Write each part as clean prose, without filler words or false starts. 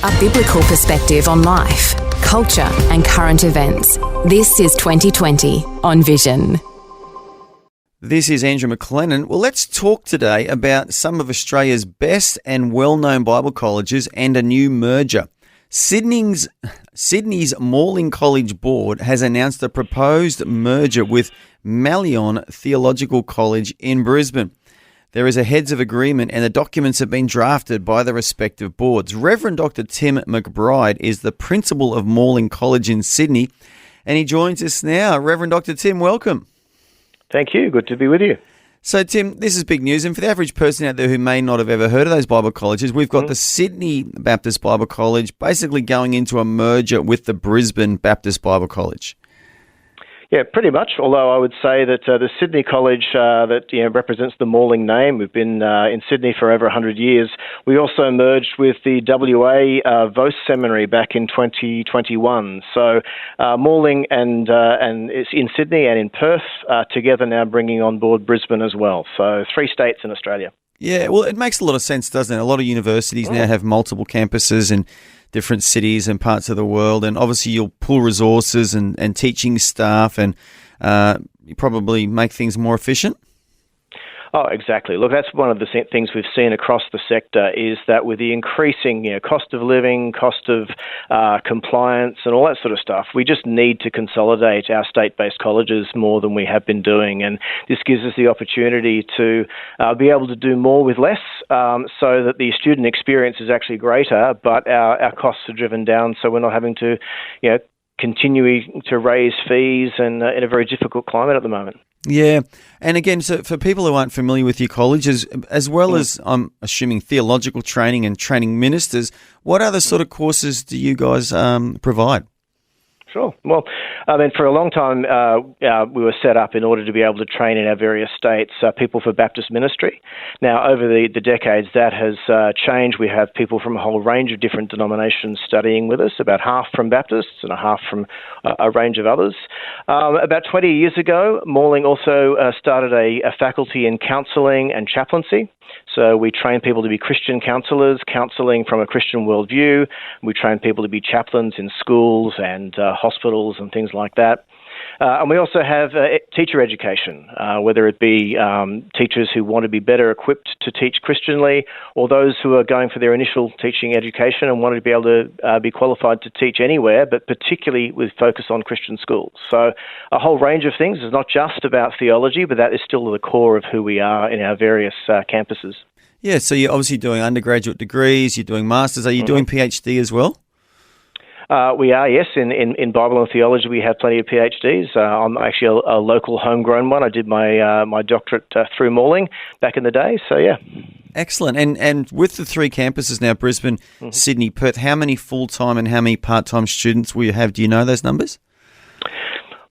A biblical perspective on life, culture and current events. This is 2020 on Vision. This is Andrew McLennan. Well, let's talk today about some of Australia's best and well-known Bible colleges and a new merger. Sydney's Morling College Board has announced a proposed merger with Malyon Theological College in Brisbane. There is a heads of agreement and the documents have been drafted by the respective boards. Reverend Dr. Tim MacBride is the principal of Morling College in Sydney and he joins us now. Reverend Dr. Tim, welcome. Thank you. Good to be with you. So, Tim, this is big news. And for the average person out there who may not have ever heard of those Bible colleges, we've got the Sydney Baptist Bible College basically going into a merger with the Brisbane Baptist Bible College. Yeah, pretty much. Although I would say that the Sydney College that represents the Morling name, we've been in Sydney for over 100 years. We also merged with the WA Vos Seminary back in 2021. So Morling and it's in Sydney and in Perth together now bringing on board Brisbane as well. So 3 states in Australia. Yeah, well, it makes a lot of sense, doesn't it? A lot of universities now have multiple campuses in different cities and parts of the world, and obviously you'll pool resources and teaching staff and you probably make things more efficient. Oh, exactly. Look, that's one of the things we've seen across the sector is that with the increasing cost of living, cost of compliance and all that sort of stuff, we just need to consolidate our state-based colleges more than we have been doing. And this gives us the opportunity to be able to do more with less so that the student experience is actually greater, but our costs are driven down so we're not having to continuing to raise fees and in a very difficult climate at the moment. Yeah. And again, so for people who aren't familiar with your colleges, as well as I'm assuming theological training and training ministers, what other sort of courses do you guys provide? Sure. Well, I mean, for a long time, we were set up in order to be able to train in our various states people for Baptist ministry. Now, over the decades, that has changed. We have people from a whole range of different denominations studying with us, about half from Baptists and a half from a range of others. About 20 years ago, Morling also started a faculty in counselling and chaplaincy. So we train people to be Christian counsellors, counselling from a Christian worldview. We train people to be chaplains in schools and hospitals and things like that. And we also have teacher education, whether it be teachers who want to be better equipped to teach Christianly or those who are going for their initial teaching education and want to be able to be qualified to teach anywhere, but particularly with focus on Christian schools. So a whole range of things. It's not just about theology, but that is still the core of who we are in our various campuses. Yeah, so you're obviously doing undergraduate degrees, you're doing masters. Are you doing PhD as well? We are, yes. In Bible and theology, we have plenty of PhDs. I'm actually a local homegrown one. I did my doctorate through Morling back in the day, so yeah. Excellent. And with the 3 campuses now, Brisbane, Sydney, Perth, how many full-time and how many part-time students will you have? Do you know those numbers?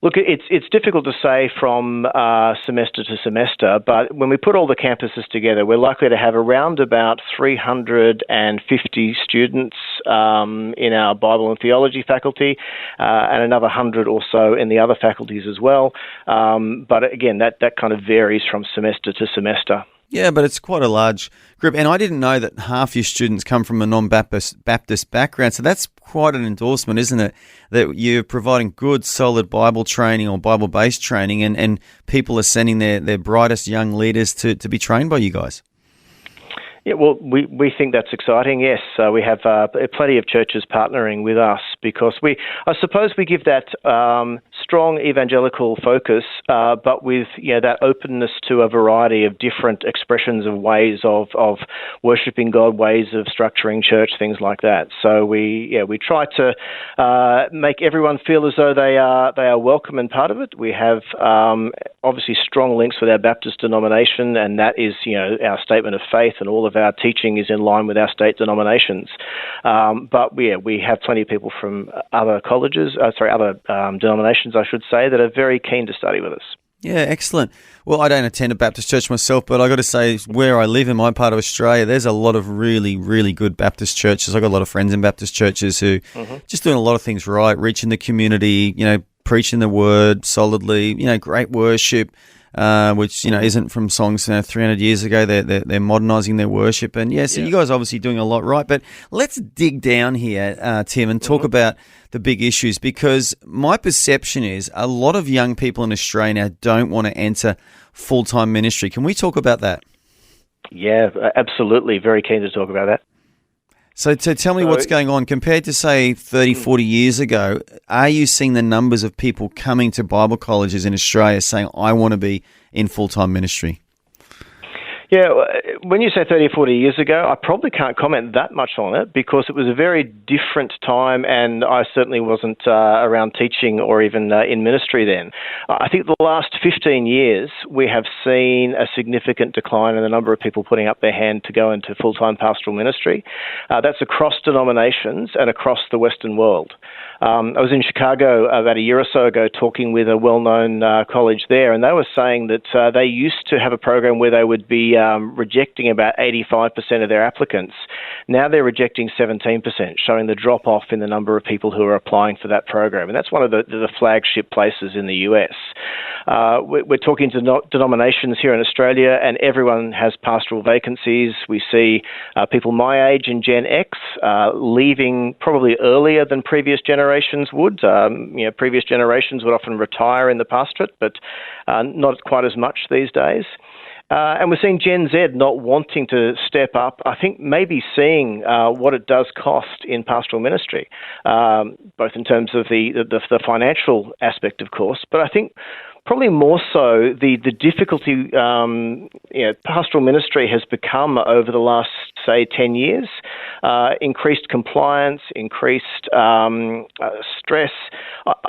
Look, it's difficult to say from semester to semester, but when we put all the campuses together, we're likely to have around about 350 students in our Bible and theology faculty and another 100 or so in the other faculties as well. But again, that kind of varies from semester to semester. Yeah, but it's quite a large group. And I didn't know that half your students come from a non-Baptist background. So that's quite an endorsement, isn't it? That you're providing good, solid Bible training or Bible-based training and people are sending their brightest young leaders to be trained by you guys. Yeah, well, we think that's exciting, yes. We have plenty of churches partnering with us because I suppose we give that strong evangelical focus, but with that openness to a variety of different expressions of ways of worshipping God, ways of structuring church, things like that. So we try to make everyone feel as though they are welcome and part of it. We have obviously strong links with our Baptist denomination, and that is our statement of faith, and all of our teaching is in line with our state denominations. But we have plenty of people from other colleges, other denominations, I should say, that are very keen to study with us. Yeah, excellent. Well, I don't attend a Baptist church myself, but I got to say, where I live in my part of Australia, there's a lot of really, really good Baptist churches. I've got a lot of friends in Baptist churches who just doing a lot of things right, reaching the community, preaching the word solidly, great worship, which isn't from songs 300 years ago. They're modernising their worship, and so you guys are obviously doing a lot right. But let's dig down here, Tim, and talk about the big issues, because my perception is a lot of young people in Australia now don't want to enter full-time ministry. Can we talk about that? Yeah, absolutely. Very keen to talk about that. So tell me what's going on. Compared to, say, 30, 40 years ago, are you seeing the numbers of people coming to Bible colleges in Australia saying, I want to be in full-time ministry? Yeah, when you say 30 or 40 years ago, I probably can't comment that much on it because it was a very different time, and I certainly wasn't around teaching or even in ministry then. I think the last 15 years, we have seen a significant decline in the number of people putting up their hand to go into full-time pastoral ministry. That's across denominations and across the Western world. I was in Chicago about a year or so ago talking with a well-known college there, and they were saying that they used to have a program where they would be rejecting about 85% of their applicants. Now they're rejecting 17%, showing the drop-off in the number of people who are applying for that program. And that's one of the flagship places in the US. We're talking to denominations here in Australia, and everyone has pastoral vacancies. We see people my age and Gen X leaving probably earlier than previous generations would. Previous generations would often retire in the pastorate, but not quite as much these days. And we're seeing Gen Z not wanting to step up, I think maybe seeing what it does cost in pastoral ministry, both in terms of the financial aspect, of course, but I think probably more so the difficulty pastoral ministry has become over the last, say, 10 years. Increased compliance, increased stress.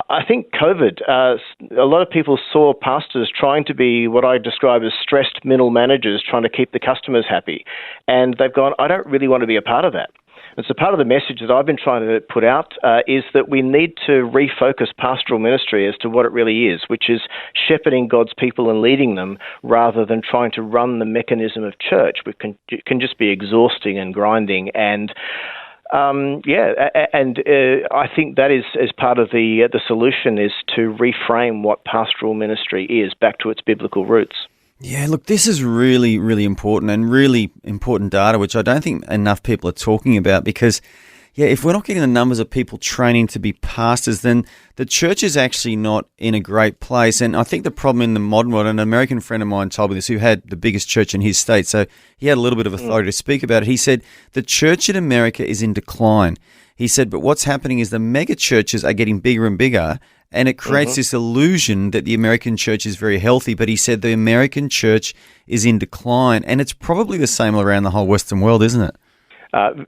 I think COVID, a lot of people saw pastors trying to be what I describe as stressed middle managers, trying to keep the customers happy. And they've gone, I don't really want to be a part of that. And so part of the message that I've been trying to put out is that we need to refocus pastoral ministry as to what it really is, which is shepherding God's people and leading them rather than trying to run the mechanism of church, which can just be exhausting and grinding. And I think that is part of the solution, is to reframe what pastoral ministry is back to its biblical roots. Yeah, look, this is really, really important, and really important data, which I don't think enough people are talking about, because, if we're not getting the numbers of people training to be pastors, then the church is actually not in a great place. And I think the problem in the modern world, an American friend of mine told me this, who had the biggest church in his state, so he had a little bit of authority to speak about it. He said, the church in America is in decline. He said, but what's happening is the mega churches are getting bigger and bigger, and it creates this illusion that the American church is very healthy. But he said the American church is in decline, and it's probably the same around the whole Western world, isn't it?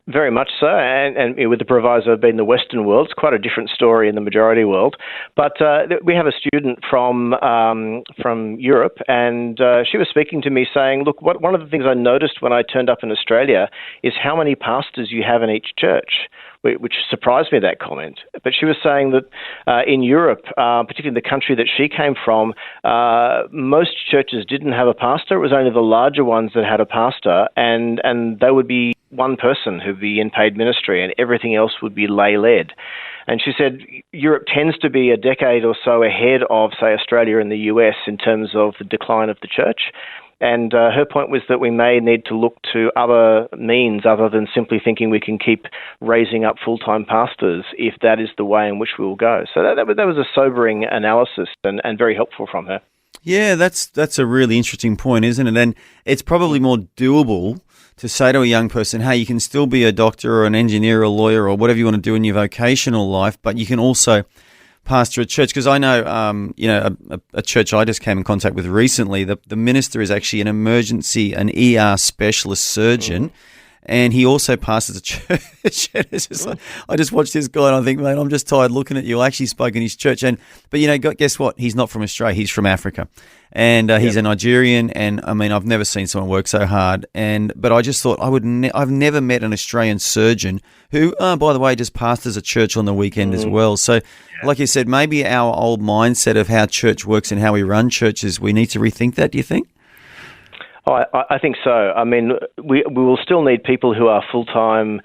Very much so, and with the proviso of being the Western world, it's quite a different story in the majority world. But we have a student from Europe, and she was speaking to me saying, look, one of the things I noticed when I turned up in Australia is how many pastors you have in each church, which surprised me, that comment. But she was saying that in Europe, particularly in the country that she came from, most churches didn't have a pastor. It was only the larger ones that had a pastor, and they would be one person who'd be in paid ministry, and everything else would be lay-led. And she said Europe tends to be a decade or so ahead of, say, Australia and the US in terms of the decline of the church. And her point was that we may need to look to other means other than simply thinking we can keep raising up full-time pastors if that is the way in which we will go. So that was a sobering analysis and very helpful from her. Yeah, that's a really interesting point, isn't it? And it's probably more doable to say to a young person, hey, you can still be a doctor or an engineer or a lawyer or whatever you want to do in your vocational life, but you can also pastor a church. Because I know, a church I just came in contact with recently, the minister is actually an ER specialist surgeon, and he also pastors a church. It's just like, I just watched this guy and I think, mate, I'm just tired looking at you. I actually spoke in his church. But guess what? He's not from Australia. He's from Africa. And he's a Nigerian. And I mean, I've never seen someone work so hard. But I just thought I've never met an Australian surgeon who, by the way, just pastors a church on the weekend as well. So like you said, maybe our old mindset of how church works and how we run churches, we need to rethink that, do you think? I think so. I mean, we will still need people who are full-time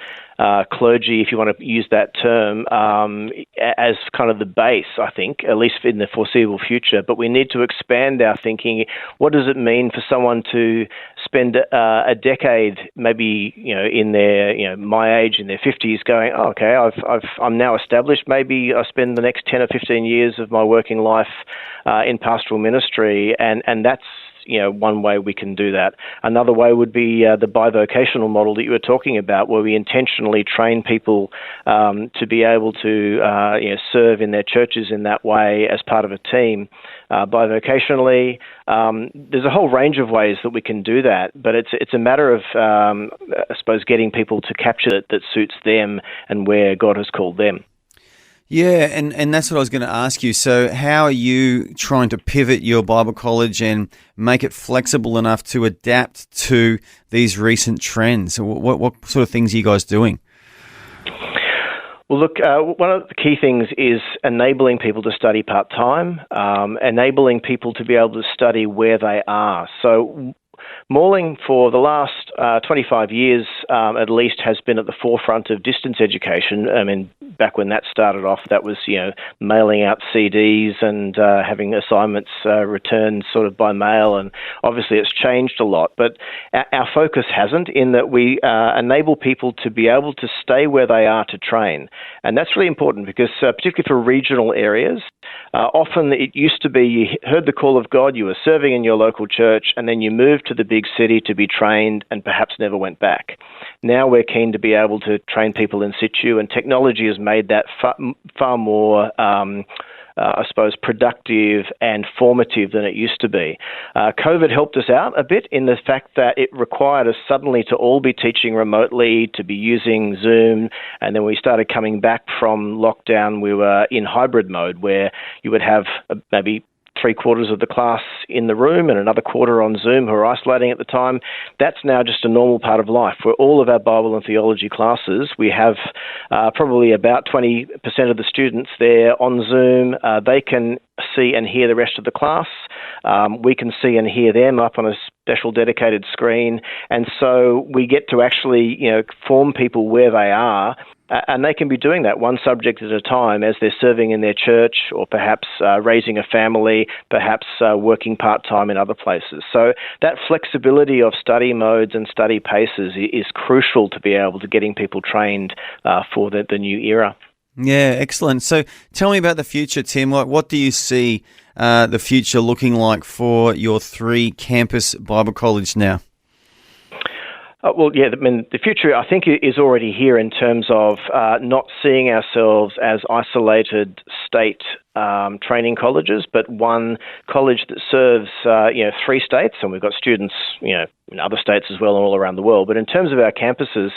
clergy, if you want to use that term, as kind of the base, I think, at least in the foreseeable future. But we need to expand our thinking. What does it mean for someone to spend a decade, maybe in their my age, in their 50s, going, oh, okay, I'm now established. Maybe I spend the next 10 or 15 years of my working life in pastoral ministry, and that's one way we can do that. Another way would be the bivocational model that you were talking about, where we intentionally train people to be able to serve in their churches in that way as part of a team. Bivocationally, there's a whole range of ways that we can do that, but it's a matter of, I suppose, getting people to capture it that suits them and where God has called them. Yeah, and that's what I was going to ask you. So how are you trying to pivot your Bible college and make it flexible enough to adapt to these recent trends? What sort of things are you guys doing? Well, look, one of the key things is enabling people to study part-time, enabling people to be able to study where they are. So Morling, for the last 25 years at least, has been at the forefront of distance education. I mean, back when that started off, that was, mailing out CDs and having assignments returned sort of by mail, and obviously it's changed a lot. But our focus hasn't, in that we enable people to be able to stay where they are to train. And that's really important because, particularly for regional areas, often it used to be you heard the call of God, you were serving in your local church, and then you moved to the big city to be trained and perhaps never went back. Now we're keen to be able to train people in situ, and technology has made that far more I suppose, productive and formative than it used to be. COVID helped us out a bit in the fact that it required us suddenly to all be teaching remotely, to be using Zoom, and then we started coming back from lockdown. We were in hybrid mode where you would have maybe 3/4 of the class in the room and another quarter on Zoom who are isolating at the time. That's now just a normal part of life. For all of our Bible and theology classes, we have probably about 20% of the students there on Zoom. They can see and hear the rest of the class. We can see and hear them up on a special dedicated screen. And so we get to actually, form people where they are. And they can be doing that one subject at a time as they're serving in their church, or perhaps raising a family, perhaps working part-time in other places. So that flexibility of study modes and study paces is crucial to be able to getting people trained for the new era. Yeah, excellent. So tell me about the future, Tim. What do you see the future looking like for your 3-campus Bible college now? Well, yeah, the future, I think, is already here in terms of not seeing ourselves as isolated state training colleges, but one college that serves, 3 states, and we've got students, in other states as well and all around the world. But in terms of our campuses,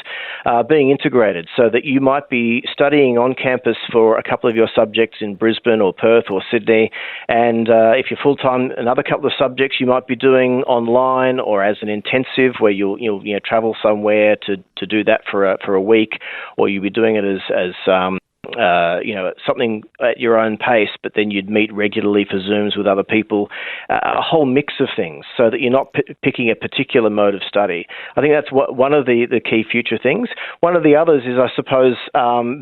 being integrated so that you might be studying on campus for a couple of your subjects in Brisbane or Perth or Sydney, and if you're full-time, another couple of subjects you might be doing online or as an intensive where you'll travel somewhere to do that for a week, or you'll be doing it as something at your own pace, but then you'd meet regularly for Zooms with other people, a whole mix of things so that you're not picking a particular mode of study. I think that's one of the key future things. One of the others is, I suppose,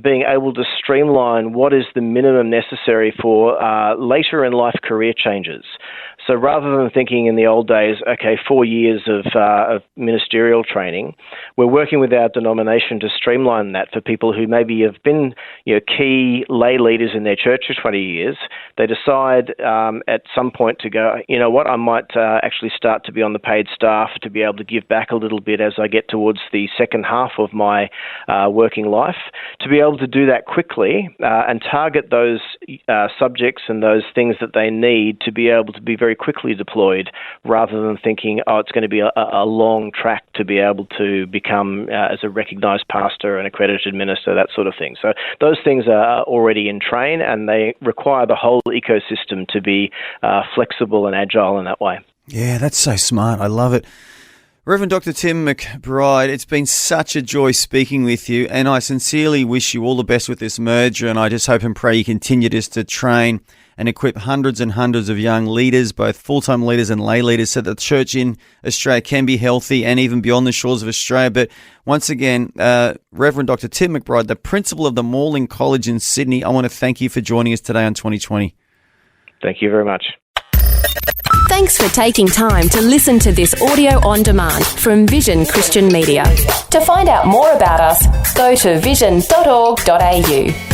being able to streamline what is the minimum necessary for later in life career changes. So rather than thinking in the old days, 4 years of ministerial training, we're working with our denomination to streamline that for people who maybe have been key lay leaders in their church for 20 years. They decide at some point to go, I might actually start to be on the paid staff to be able to give back a little bit as I get towards the second half of my working life, to be able to do that quickly and target those subjects and those things that they need to be able to be very quickly deployed, rather than thinking, it's going to be a long track to be able to become as a recognised pastor, an accredited minister, that sort of thing. So those things are already in train, and they require the whole ecosystem to be flexible and agile in that way. Yeah, that's so smart. I love it. Reverend Dr. Tim MacBride, it's been such a joy speaking with you, and I sincerely wish you all the best with this merger, and I just hope and pray you continue just to train and equip hundreds and hundreds of young leaders, both full-time leaders and lay leaders, so that the church in Australia can be healthy and even beyond the shores of Australia. But once again, Reverend Dr. Tim MacBride, the principal of the Morling College in Sydney, I want to thank you for joining us today on 2020. Thank you very much. Thanks for taking time to listen to this audio on demand from Vision Christian Media. To find out more about us, go to vision.org.au.